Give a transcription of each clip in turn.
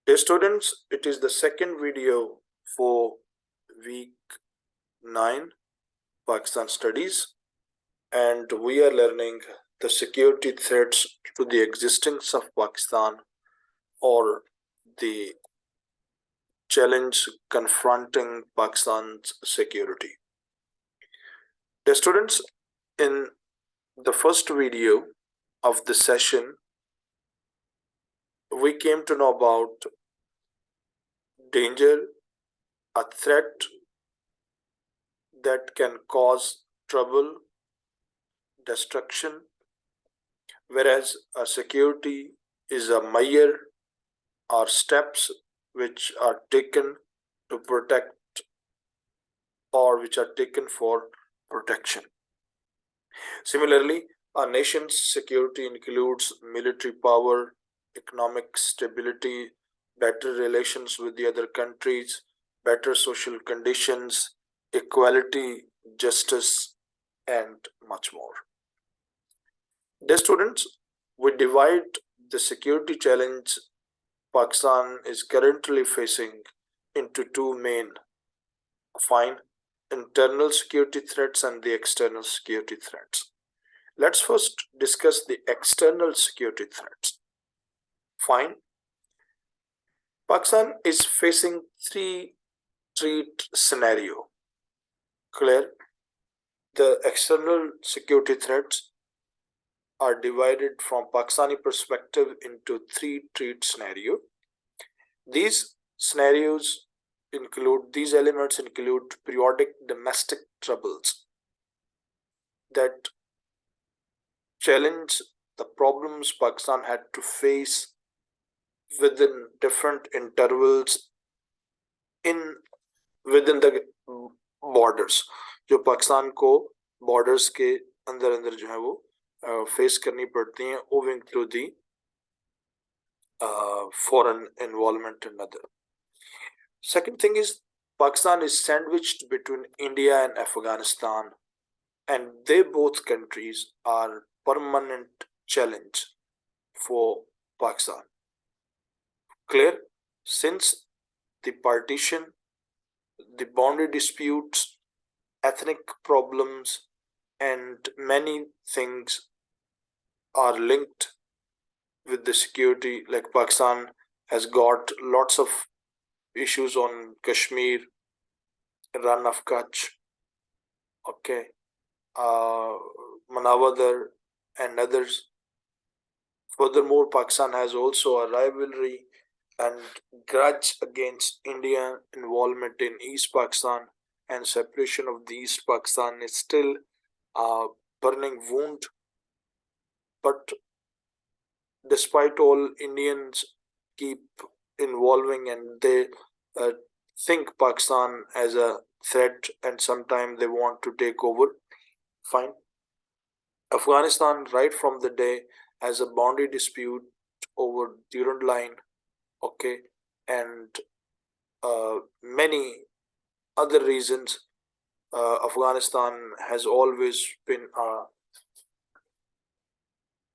Dear students, it is the second video for week 9 Pakistan studies, and we are learning the security threats to the existence of Pakistan, or the challenge confronting Pakistan's security. Dear students, in the first video of the session, we came to know about danger, a threat that can cause trouble, destruction, whereas a security is a measure or steps which are taken to protect, or which are taken for protection. Similarly, a nation's security includes military power, economic stability, better relations with the other countries, better social conditions, equality, justice, and much more. Dear students, we divide the security challenge Pakistan is currently facing into two main fine internal security threats and the external security threats. Let's first discuss the external security threats. Fine. Pakistan is facing three threat scenario. Clear? The external security threats are divided from Pakistani perspective into three threat scenario. These scenarios these elements include periodic domestic troubles that challenge the problems Pakistan had to face within different intervals in within the borders, जो पाकिस्तान को borders के अंदर अंदर जो है वो face करनी पड़ती हैं owing to the foreign involvement and other. Second thing is, Pakistan is sandwiched between India and Afghanistan, and they both countries are permanent challenge for Pakistan. Clear? Since the partition, the boundary disputes, ethnic problems, and many things are linked with the security. Like Pakistan has got lots of issues on Kashmir, Run of Kutch, okay, Manavadar, and others. Furthermore, Pakistan has also a rivalry and grudge against Indian involvement in East Pakistan, and separation of the East Pakistan is still a burning wound. But despite all, Indians keep involving, and they think Pakistan as a threat, and sometimes they want to take over. Fine. Afghanistan, right from the day, has a boundary dispute over Durand Line, okay, and many other reasons. Afghanistan has always been a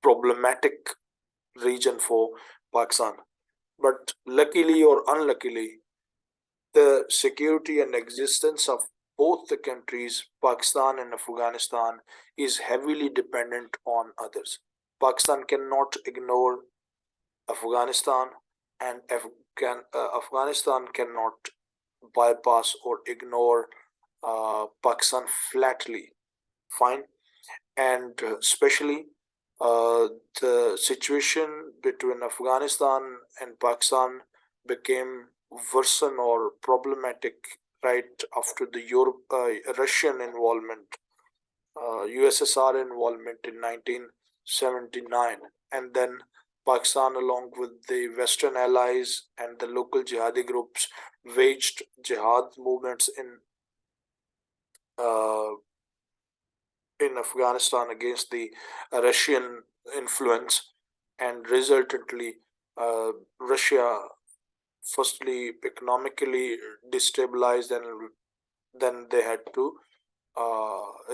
problematic region for Pakistan. But luckily or unluckily, the security and existence of both the countries, Pakistan and Afghanistan, is heavily dependent on others. Pakistan cannot ignore Afghanistan, and Afghanistan cannot bypass or ignore Pakistan flatly. Fine. And especially the situation between Afghanistan and Pakistan became worsen or problematic right after the Russian involvement, USSR involvement in 1979, and then Pakistan, along with the Western allies and the local jihadi groups, waged jihad movements uh, in Afghanistan against the Russian influence, and resultantly, Russia firstly economically destabilized, and then they had to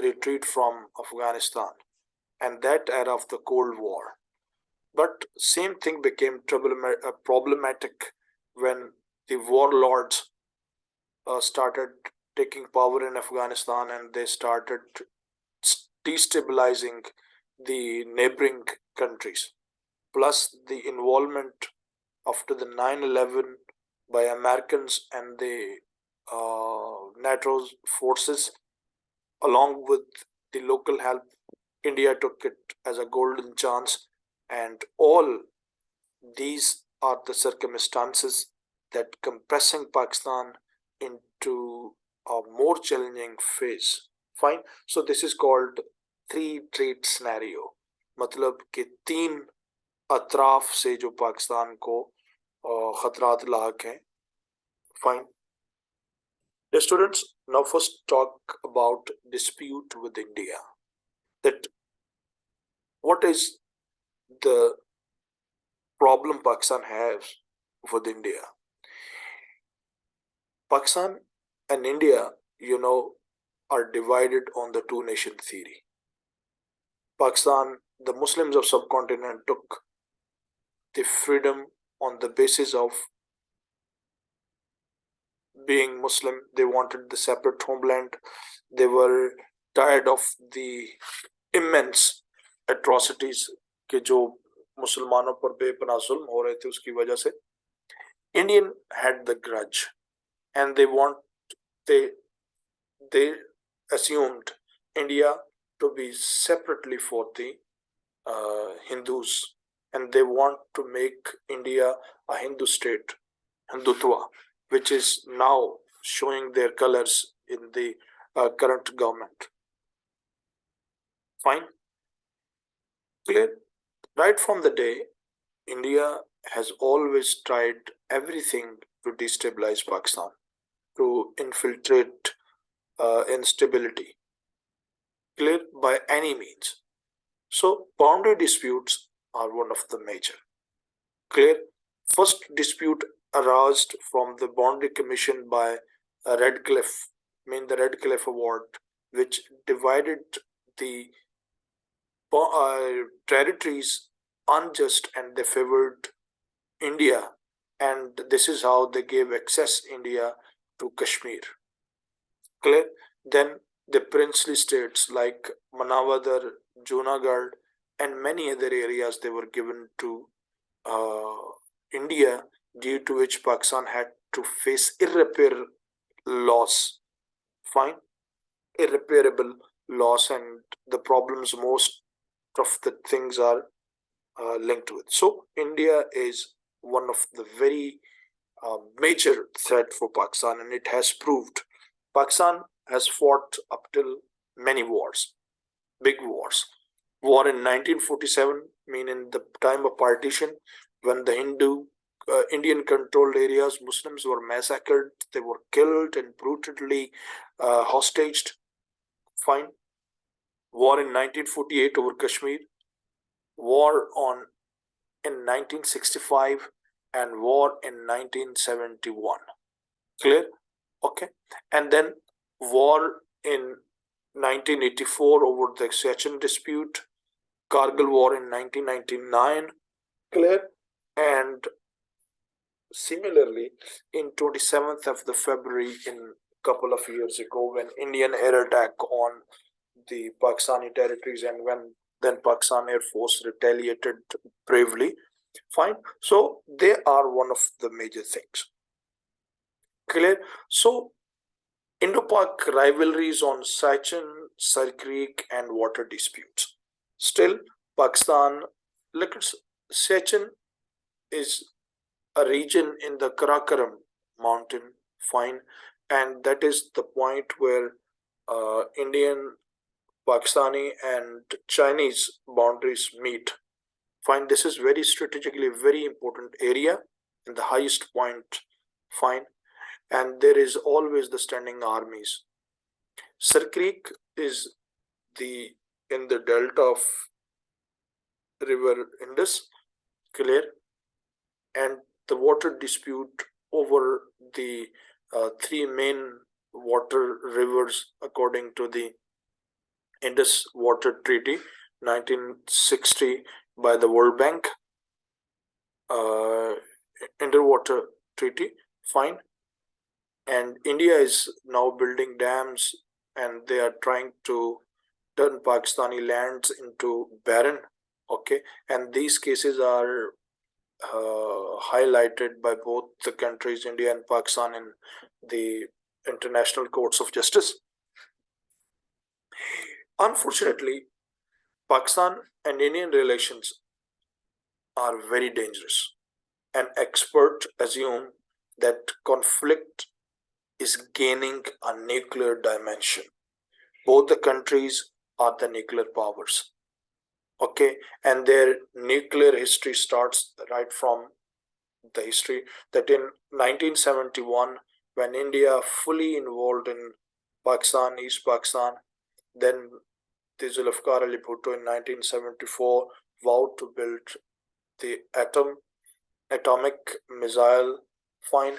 retreat from Afghanistan, and that era of the Cold War. But same thing became problematic when the warlords started taking power in Afghanistan, and they started destabilizing the neighboring countries. Plus, the involvement after the 9/11 by Americans and the NATO forces, along with the local help, India took it as a golden chance, and all these are the circumstances that compressing Pakistan into a more challenging phase. Fine. So this is called three trade scenario. मतलब कि तीन अतराफ से जो पाकिस्तान को खतरात लाक हैं. Fine. The students, now first talk about dispute with India. That what is the problem Pakistan has with India? Pakistan and India, are divided on the two nation theory. Pakistan, the Muslims of subcontinent took the freedom on the basis of being Muslim. They wanted the separate homeland. They were tired of the immense atrocities के जो मुसलमानों पर बेपनाह जुल्म हो रहे थे उसकी वजह से. Indian had the grudge, and they assumed India to be separately for the Hindus, and they want to make India a Hindu state, Hindutva, which is now showing their colors in the current government. Fine. Clear? Right from the day, India has always tried everything to destabilize Pakistan, to infiltrate instability. Clear? By any means. So, boundary disputes are one of the major. Clear? First dispute arose from the Boundary Commission by Redcliffe, the Redcliffe Award, which divided the territories unjust, and they favored India, and this is how they gave access India to Kashmir. Clear? Then the princely states like Manavadar, Junagadh, and many other areas, they were given to India, due to which Pakistan had to face irreparable loss. Fine? Irreparable loss, and the problems, most of the things are linked with. So India is one of the very major threat for Pakistan, and it has proved. Pakistan has fought up till many wars, big wars. War in 1947, meaning the time of partition, when the Indian controlled areas, Muslims were massacred, they were killed and brutally hostaged. Fine. War in 1948 over Kashmir, war in 1965, and war in 1971. Clear? Okay. And then war in 1984 over the Secession dispute, Kargil war in 1999. Clear? And similarly, in 27th of the February, in a couple of years ago, when Indian air attack on the Pakistani territories, and when then Pakistan Air Force retaliated bravely. Fine. So they are one of the major things. Clear? So Indo-Pak rivalries on Sachin, Sar Creek, and water disputes. Still, Pakistan, look at Sachin is a region in the Karakoram mountain. Fine. And that is the point where Indian, Pakistani, and Chinese boundaries meet. Fine. This is very strategically very important area and the highest point. Fine. And there is always the standing armies. Sar Creek is in the delta of River Indus. Clear? And the water dispute over the three main water rivers according to the Indus Water Treaty 1960 by the World Bank. Underwater treaty. Fine. And India is now building dams, and they are trying to turn Pakistani lands into barren. Okay, and these cases are highlighted by both the countries, India and Pakistan, in the international courts of justice. Unfortunately, Pakistan and Indian relations are very dangerous, and experts assume that conflict is gaining a nuclear dimension. Both the countries are the nuclear powers. Okay, and their nuclear history starts right from the history that in 1971, when India fully involved in Pakistan, East Pakistan, then the Zulfikar Ali Bhutto in 1974 vowed to build the atomic missile. Fine.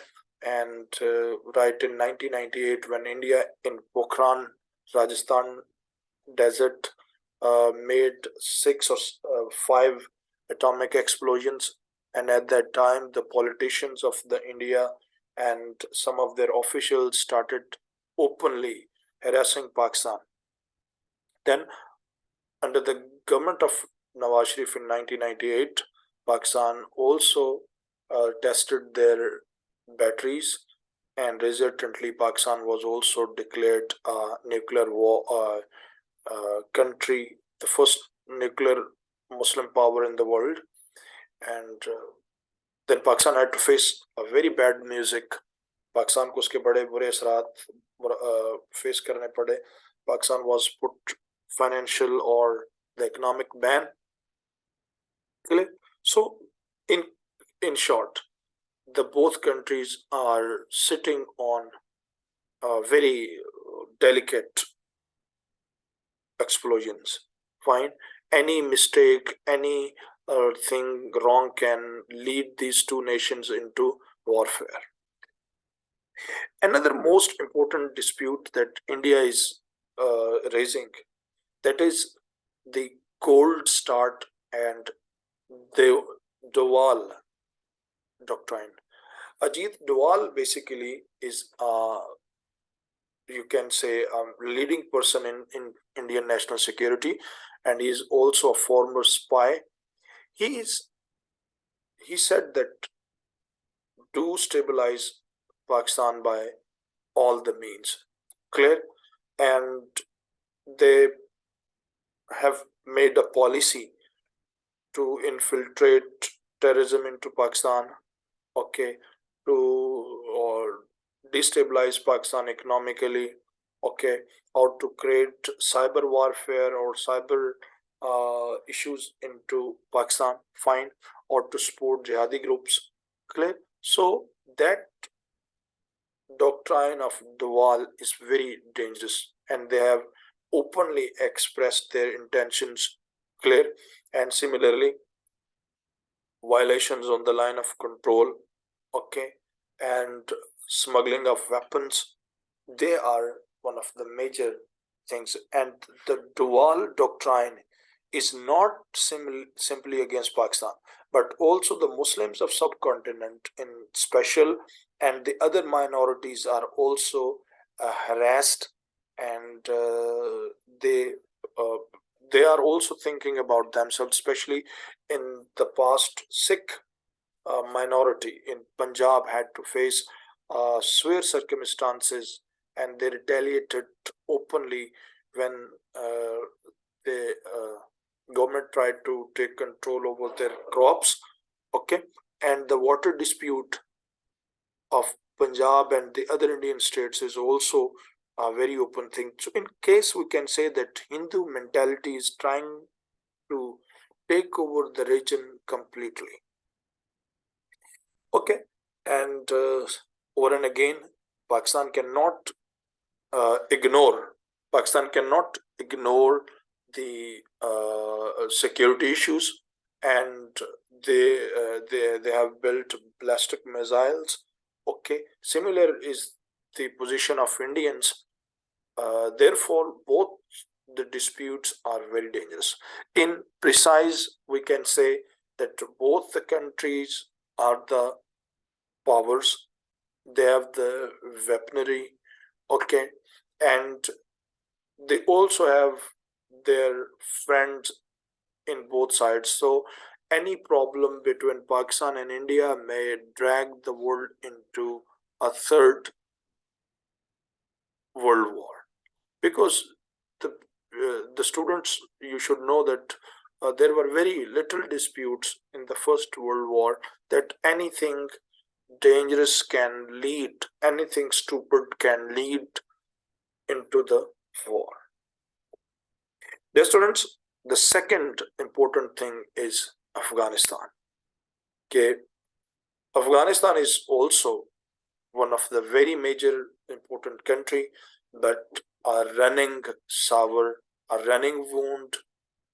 And right in 1998, when India in Pokhran, Rajasthan desert made six or five atomic explosions, and at that time the politicians of the India and some of their officials started openly harassing Pakistan. Then, under the government of Nawaz Sharif in 1998, Pakistan also tested their batteries, and resultantly, Pakistan was also declared a nuclear war country, the first nuclear Muslim power in the world. And then Pakistan had to face a very bad music. Pakistan को उसके बड़े बुरे असरात face करने पड़े. Pakistan was put financial or the economic ban. So, in short, the both countries are sitting on very delicate explosions. Fine. Any mistake, any thing wrong can lead these two nations into warfare. Another most important dispute that India is raising, that is the gold start and the Doval doctrine. Ajit Doval basically is, you can say, a leading person in Indian national security, and he is also a former spy. He said that to stabilize Pakistan by all the means. Clear? And they have made a policy to infiltrate terrorism into Pakistan, okay, to or destabilize Pakistan economically, okay, or to create cyber warfare or cyber issues into Pakistan, fine, or to support jihadi groups. Clear? So that doctrine of Dawal is very dangerous, and they have openly expressed their intentions. Clear? And similarly, violations on the line of control, okay, and smuggling of weapons, they are one of the major things. And the dual doctrine is not simply against Pakistan, but also the Muslims of subcontinent in special, and the other minorities are also harassed, and they uh, they are also thinking about themselves, especially in the past. Sikh minority in Punjab had to face severe circumstances, and they retaliated openly when uh, the government tried to take control over their crops. Okay, and the water dispute of Punjab and the other Indian states is also a very open thing. So, in case we can say that Hindu mentality is trying to take over the region completely. Okay, and over and again, Pakistan cannot ignore. Pakistan cannot ignore the security issues, and they have built ballistic missiles. Okay, similar is the position of Indians. Therefore, both the disputes are very dangerous. In precise, we can say that both the countries are the powers, they have the weaponry, okay, and they also have their friends in both sides. So any problem between Pakistan and India may drag the world into a third world war, because the students, you should know that there were very little disputes in the First World War, that anything dangerous can lead, anything stupid can lead into the war. Dear students, the second important thing is Afghanistan. Okay, Afghanistan is also one of the very major important country, but a running sour, a running wound,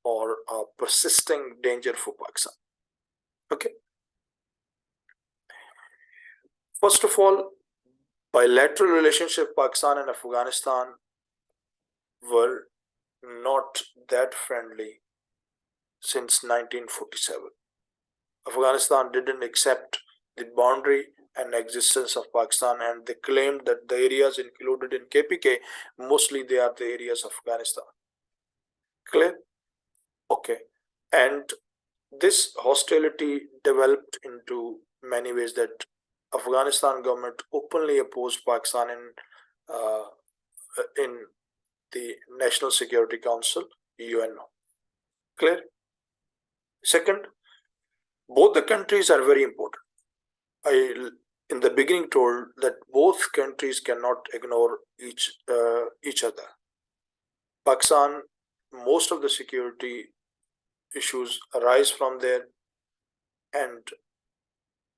or a persisting danger for Pakistan. Okay. First of all, bilateral relationship Pakistan and Afghanistan were not that friendly since 1947. Afghanistan didn't accept the boundary and existence of Pakistan, and they claimed that the areas included in KPK, mostly they are the areas of Afghanistan. Clear? Okay. And this hostility developed into many ways, that Afghanistan government openly opposed Pakistan in the National Security Council, UNO. Clear? Second, both the countries are very important. I in the beginning told that both countries cannot ignore each other. Pakistan, most of the security issues arise from there, and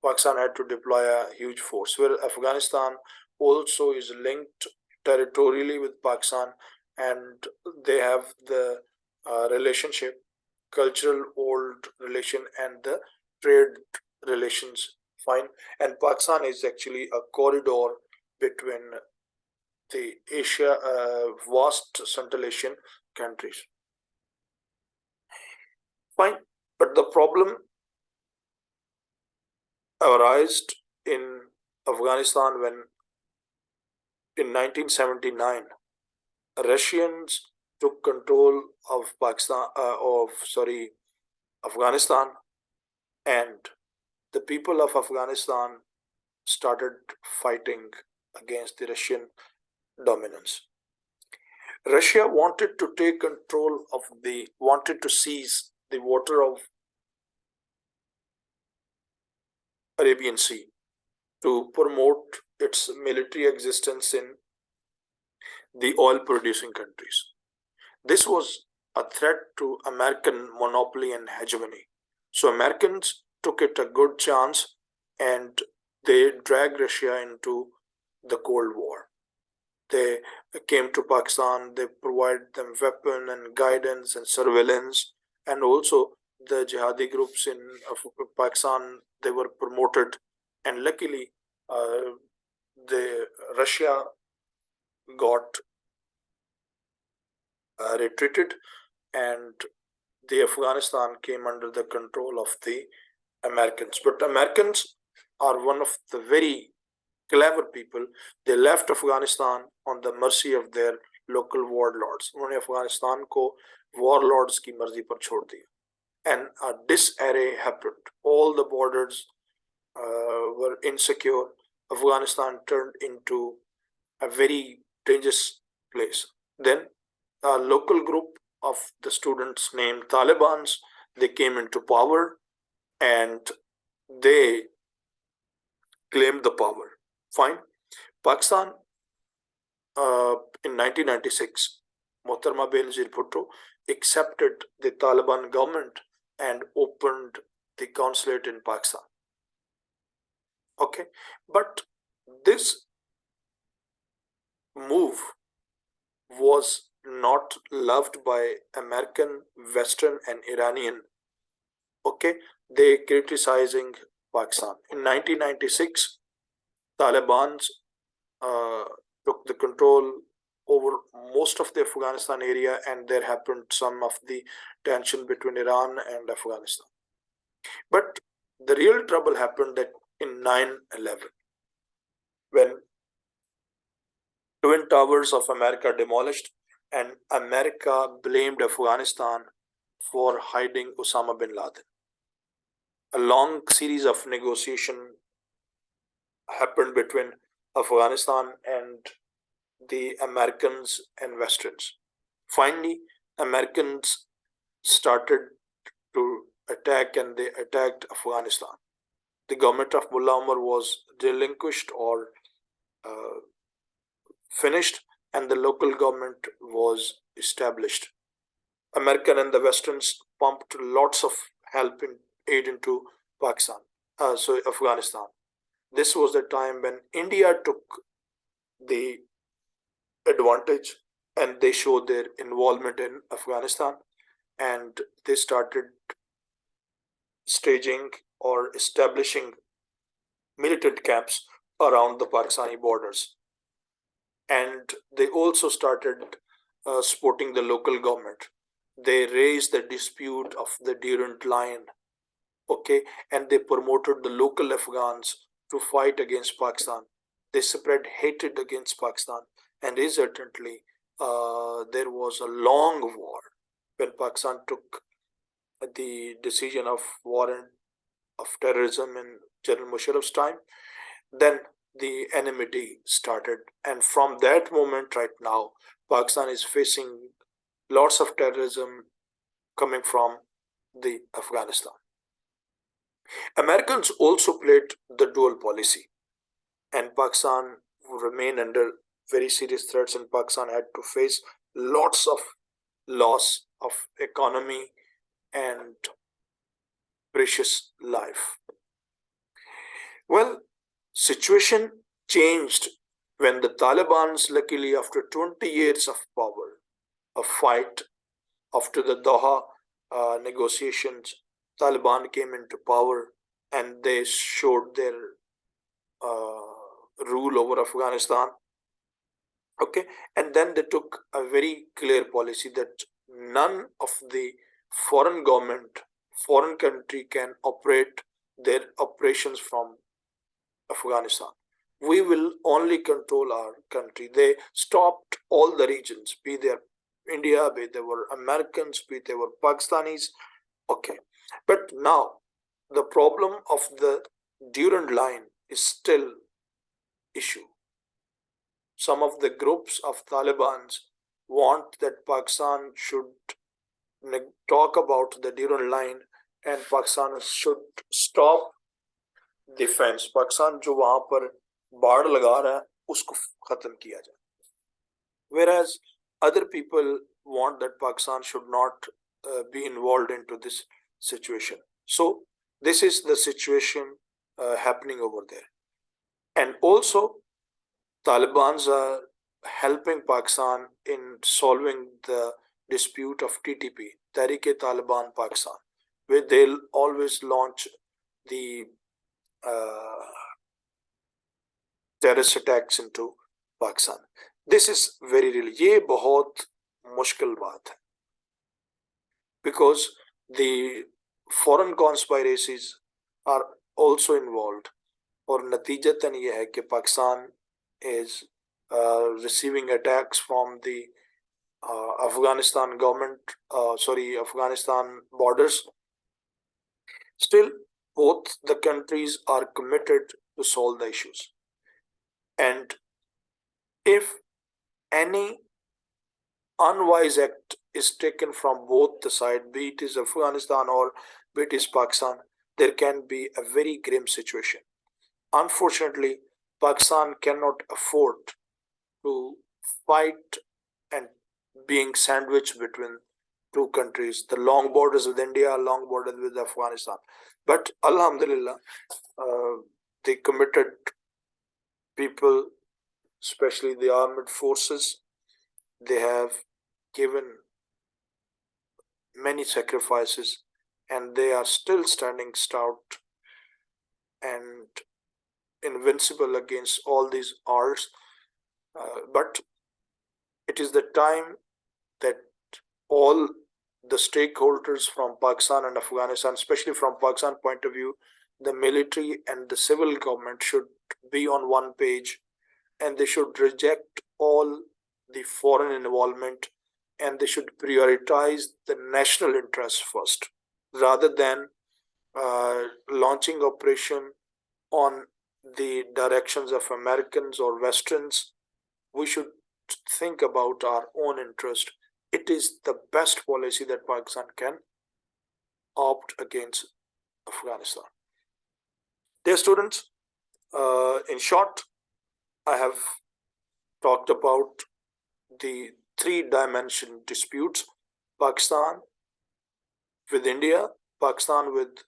Pakistan had to deploy a huge force, where Afghanistan also is linked territorially with Pakistan, and they have the relationship, cultural old relation, and the trade relations. Fine. And Pakistan is actually a corridor between the Asia, vast Central Asian countries. Fine. But the problem arose in Afghanistan when in 1979 Russians took control of Afghanistan, and the people of Afghanistan started fighting against the Russian dominance. Russia wanted to take control of wanted to seize the water of Arabian Sea to promote its military existence in the oil producing countries. This was a threat to American monopoly and hegemony. So Americans took it a good chance, and they dragged Russia into the Cold War. They came to Pakistan, they provided them weapon and guidance and surveillance, and also the jihadi groups in Pakistan, they were promoted, and luckily the Russia got retreated, and the Afghanistan came under the control of the Americans. But Americans are one of the very clever people. They left Afghanistan on the mercy of their local warlords. उन्होंने अफगानिस्तान को warlords की मर्जी पर छोड़ दिया. And a disarray happened. All the borders were insecure. Afghanistan turned into a very dangerous place. Then a local group of the students named Talibans, they came into power, and they claimed the power. Fine. Pakistan, in 1996, Mohtarma Benazir Bhutto accepted the Taliban government and opened the consulate in Pakistan. Okay, but this move was not loved by American, Western, and Iranian. Okay, they criticizing Pakistan. In 1996, Taliban took the control over most of the Afghanistan area, and there happened some of the tension between Iran and Afghanistan. But the real trouble happened that in 9/11, when Twin Towers of America demolished and America blamed Afghanistan for hiding Osama bin Laden. A long series of negotiation happened between Afghanistan and the Americans and Westerns. Finally, Americans started to attack and they attacked Afghanistan. The government of Mullah Omar was relinquished or uh, finished, and the local government was established. American and the Westerns pumped lots of help and aid into Pakistan, Afghanistan. This was the time when India took the advantage and they showed their involvement in Afghanistan, and they started staging or establishing militant camps around the Pakistani borders. And they also started supporting the local government. They raised the dispute of the Durand Line, okay, and they promoted the local Afghans to fight against Pakistan. They spread hatred against Pakistan, and resultantly, there was a long war when Pakistan took the decision of war and of terrorism in General Musharraf's time. Then the enmity started, and from that moment, right now, Pakistan is facing lots of terrorism coming from the Afghanistan. Americans also played the dual policy, and Pakistan remained under very serious threats, and Pakistan had to face lots of loss of economy and precious life. Well, situation changed when the Taliban's, luckily after 20 years of power, a fight after the Doha negotiations, Taliban came into power and they showed their rule over Afghanistan. Okay, and then they took a very clear policy that none of the foreign government, foreign country can operate their operations from Afghanistan. We will only control our country. They stopped all the regions, be they India, be they were Americans, be they were Pakistanis. Okay, but now the problem of the Durand Line is still issue. Some of the groups of Talibans want that Pakistan should talk about the Durand Line and Pakistan should stop defence Pakistan जो वहां पर बाड़ लगा रहा है उसको खत्म किया जाए, whereas other people want that Pakistan should not be involved into this situation. So this is the situation happening over there, and also Taliban's are helping Pakistan in solving the dispute of TTP, Tehrik-e-Taliban Pakistan, where they'll always launch the terrorist attacks into Pakistan. This is very real. ये बहुत मुश्किल बात है because the foreign conspiracies are also involved, और नतीजतन ये है कि Pakistan is receiving attacks from the Afghanistan government, Afghanistan borders. Still, both the countries are committed to solve the issues. And if any unwise act is taken from both the side, be it is Afghanistan or be it is Pakistan, there can be a very grim situation. Unfortunately, Pakistan cannot afford to fight and being sandwiched between two countries, the long borders with India, long borders with Afghanistan. But Alhamdulillah, the committed people, especially the armed forces, they have given many sacrifices and they are still standing stout and invincible against all these odds. But it is the time that all the stakeholders from Pakistan and Afghanistan, especially from Pakistan point of view, the military and the civil government should be on one page, and they should reject all the foreign involvement, and they should prioritize the national interest first rather than launching operation on the directions of Americans or Westerns. We should think about our own interest. It is the best policy that Pakistan can opt against Afghanistan. Dear students, in short, I have talked about the three-dimension disputes: Pakistan with India, Pakistan with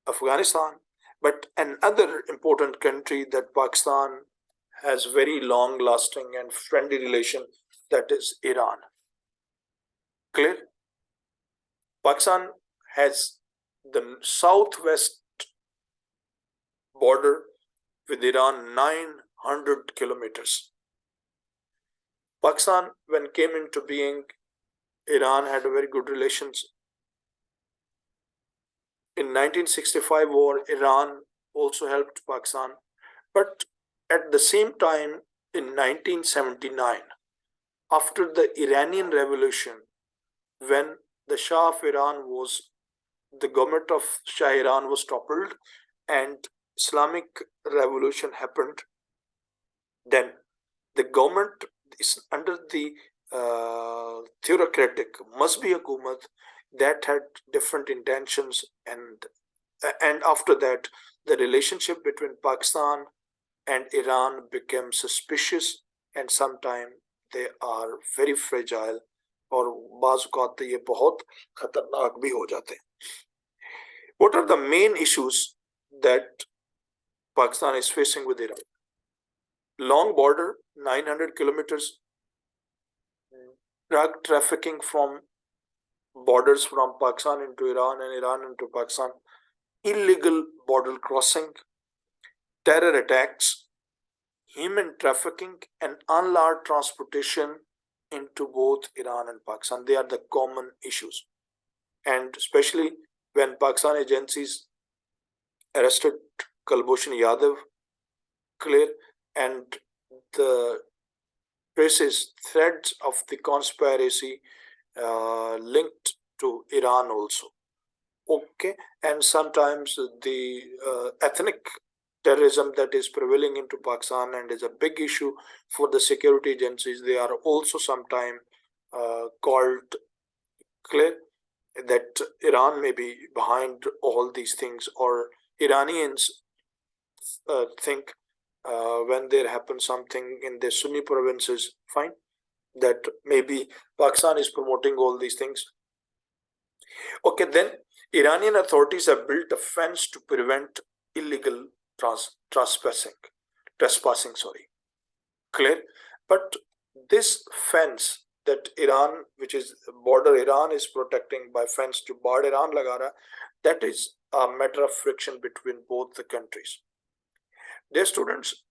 Afghanistan, but another important country that Pakistan has very long-lasting and friendly relation, that is Iran. Clear? Pakistan has the southwest border with Iran 900 kilometers. Pakistan, when came into being, Iran had a very good relations. In 1965 war, Iran also helped Pakistan, but at the same time, in 1979, after the Iranian Revolution, when the Shah of Iran was, the government of Shah Iran was toppled and Islamic Revolution happened, then the government is under the theocratic Mazbi Hukumat that had different intentions, and after that the relationship between Pakistan and Iran became suspicious, and sometimes they are very fragile और बाज़ औक़ात ये बहुत खतरनाक भी हो जाते हैं. What are the main issues that Pakistan is facing with Iran? Long border, 900 kilometers, drug trafficking from borders from Pakistan into Iran and Iran into Pakistan, illegal border crossing, terror attacks, human trafficking, and unlawful transportation into both Iran and Pakistan. They are the common issues. And especially when Pakistan agencies arrested Kulbhushan Yadav, clear, and the traces, threads of the conspiracy linked to Iran also. Okay, and sometimes the ethnic terrorism that is prevailing into Pakistan and is a big issue for the security agencies. They are also sometimes called, clear, that Iran may be behind all these things, or Iranians think when there happens something in the Sunni provinces, fine, that maybe Pakistan is promoting all these things. Okay, then Iranian authorities have built a fence to prevent illegal trespassing, clear. But this fence that Iran, which is border Iran is protecting by fence to bar Iran lagara, that is a matter of friction between both the countries. Dear students,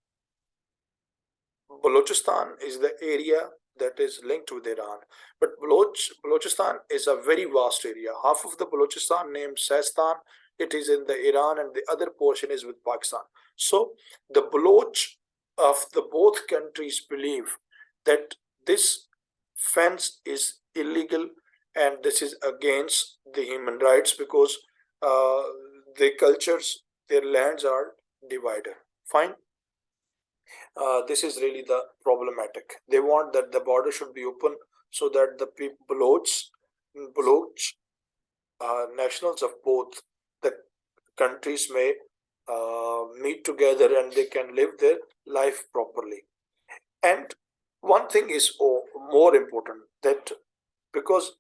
Balochistan is the area that is linked with Iran, but Balochistan is a very vast area. Half of the Balochistan named Sistan, it is in the Iran, and the other portion is with Pakistan. So the Baloch of the both countries believe that this fence is illegal and this is against the human rights, because their cultures, their lands are divided. Fine. This is really the problematic. They want that the border should be open so that the Baloch nationals of both the countries may meet together and they can live their life properly. And one thing is more important, that because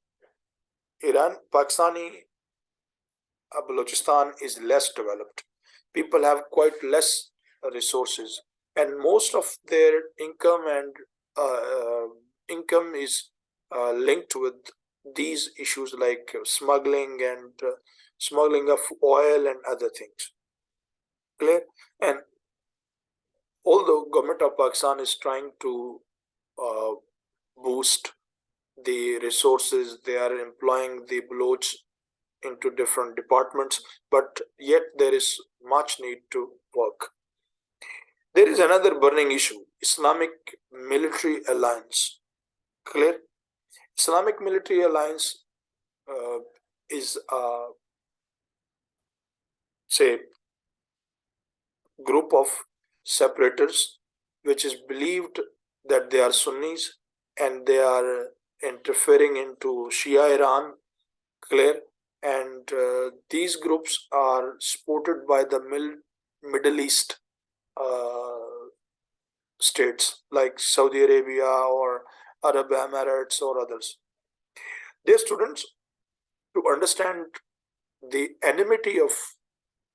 Pakistani Balochistan is less developed, people have quite less resources, and most of their income and income is linked with these issues like smuggling and smuggling of oil and other things. Clear? And although government of Pakistan is trying to boost the resources, they are employing the Baloch into different departments, but yet there is much need to work. There is another burning issue: Islamic military alliance. Clear? Islamic military alliance uh, is a, say, group of separators which is believed that they are Sunnis and they are interfering into Shia Iran. Clear? And these groups are supported by the Middle East uh, states like Saudi Arabia or Arab Emirates or others. Dear students, to understand the enmity of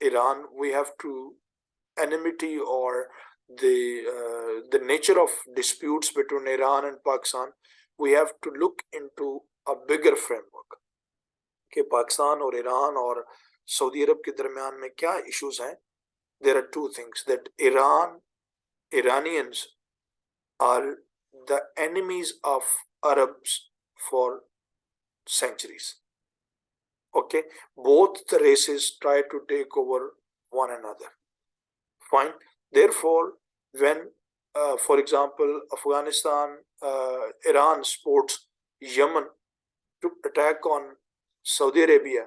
Iran, we have to enmity or the nature of disputes between Iran and Pakistan. We have to look into a bigger framework कि पाकिस्तान और Iran और Saudi अरब के दरमियान में क्या issues हैं. There are two things: that Iranians are the enemies of Arabs for centuries. Okay, both the races try to take over one another. Fine. Therefore, when, for example, Afghanistan, Iran supports Yemen to attack on Saudi Arabia,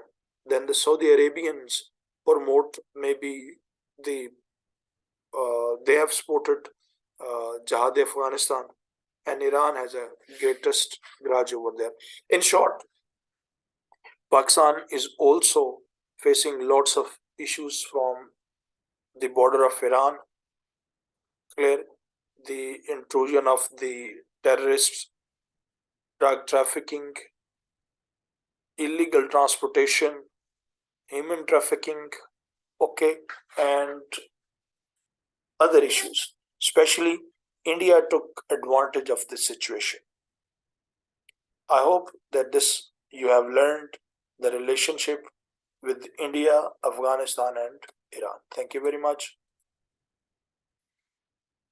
then the Saudi Arabians promote maybe they have supported Jihad Afghanistan, and Iran has a greatest grudge over there. In short, Pakistan is also facing lots of issues from the border of Iran. Clear? The intrusion of the terrorists, drug trafficking, illegal transportation, human trafficking, okay, and other issues. Especially, India took advantage of this situation. I hope that this you have learned the relationship with India, Afghanistan, and Iran. Thank you very much.